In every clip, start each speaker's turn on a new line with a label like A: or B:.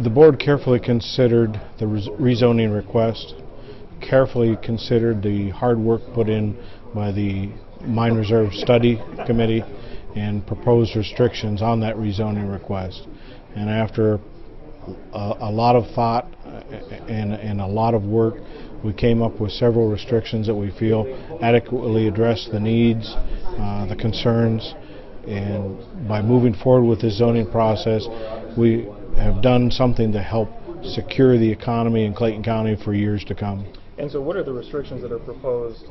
A: The board carefully considered the rezoning request, carefully considered the hard work put in by the Mine Reserve Study Committee and proposed restrictions on that rezoning request. And after a lot of thought and a lot of work, we came up with several restrictions that we feel adequately address the needs, the concerns, and by moving forward with this zoning process, we have done something to help secure the economy in Clayton County for years to come.
B: And so what are the restrictions that are proposed?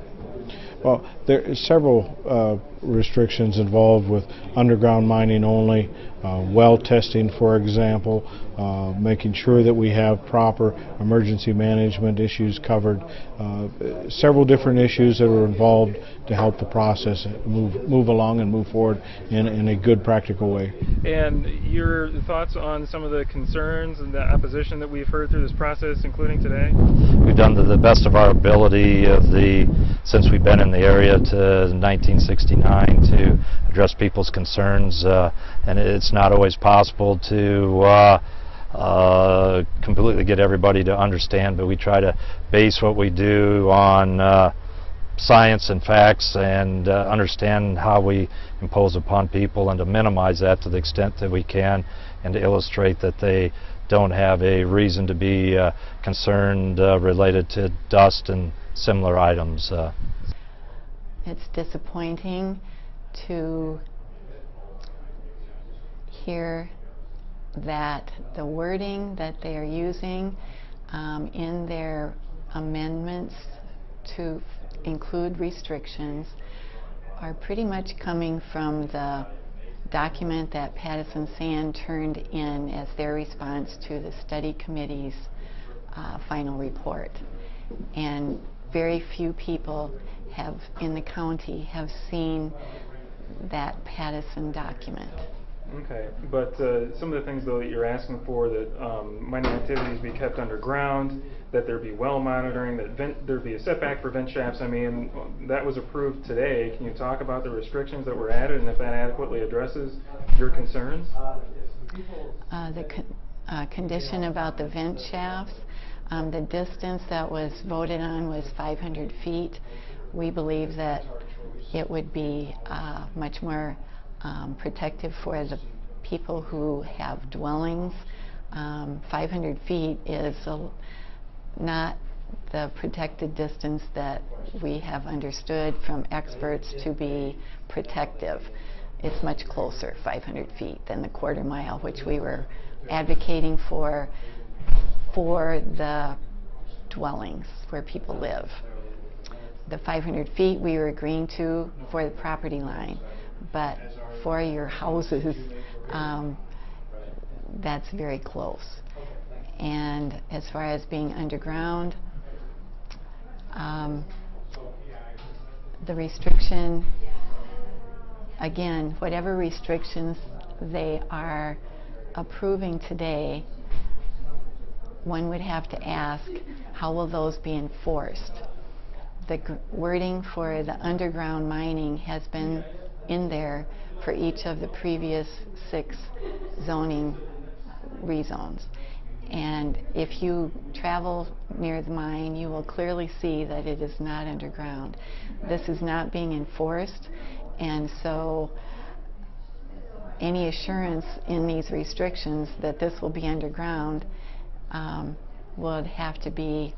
A: Well, there are several restrictions involved with underground mining only, well testing, for example, making sure that we have proper emergency management issues covered, several different issues that are involved to help the process move along and move forward in a good, practical way.
B: And your thoughts on some of the concerns and the opposition that we've heard through this process, including today?
C: We've done the best of our ability since we've been in the area to 1969 to address people's concerns, and it's not always possible to completely get everybody to understand, but we try to base what we do on science and facts and understand how we impose upon people and to minimize that to the extent that we can and to illustrate that they don't have a reason to be concerned related to dust and similar items.
D: It's disappointing to hear that the wording that they are using in their amendments to include restrictions are pretty much coming from the document that Pattison Sand turned in as their response to the study committee's final report. And very few people in the county have seen that Pattison document.
B: Okay, but some of the things though that you're asking for, that mining activities be kept underground, that there be well monitoring, that there be a setback for vent shafts, I mean, that was approved today. Can you talk about the restrictions that were added and if that adequately addresses your concerns?
D: The condition about the vent shafts, the distance that was voted on was 500 feet. We believe that it would be much more protective for the people who have dwellings. 500 feet is not the protected distance that we have understood from experts to be protective. It's much closer, 500 feet, than the quarter mile, which we were advocating for the dwellings where people live. The 500 feet we were agreeing to for the property line, but for your houses, that's very close. And as far as being underground, the restriction, again, whatever restrictions they are approving today, one would have to ask, how will those be enforced? The wording for the underground mining has been in there for each of the previous 6 zoning rezones. And if you travel near the mine, you will clearly see that it is not underground. This is not being enforced, and so any assurance in these restrictions that this will be underground would have to be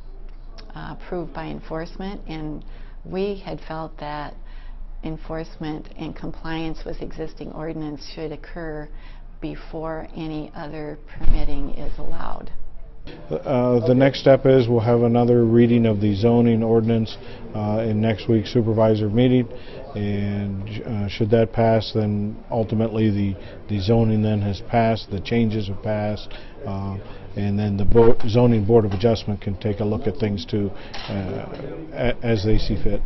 D: approved by enforcement, and we had felt that enforcement and compliance with existing ordinance should occur before any other permitting is allowed.
A: The next step is we'll have another reading of the zoning ordinance in next week's supervisor meeting, and should that pass, then ultimately the zoning then has passed, the changes have passed, and then the zoning board of adjustment can take a look at things too as they see fit.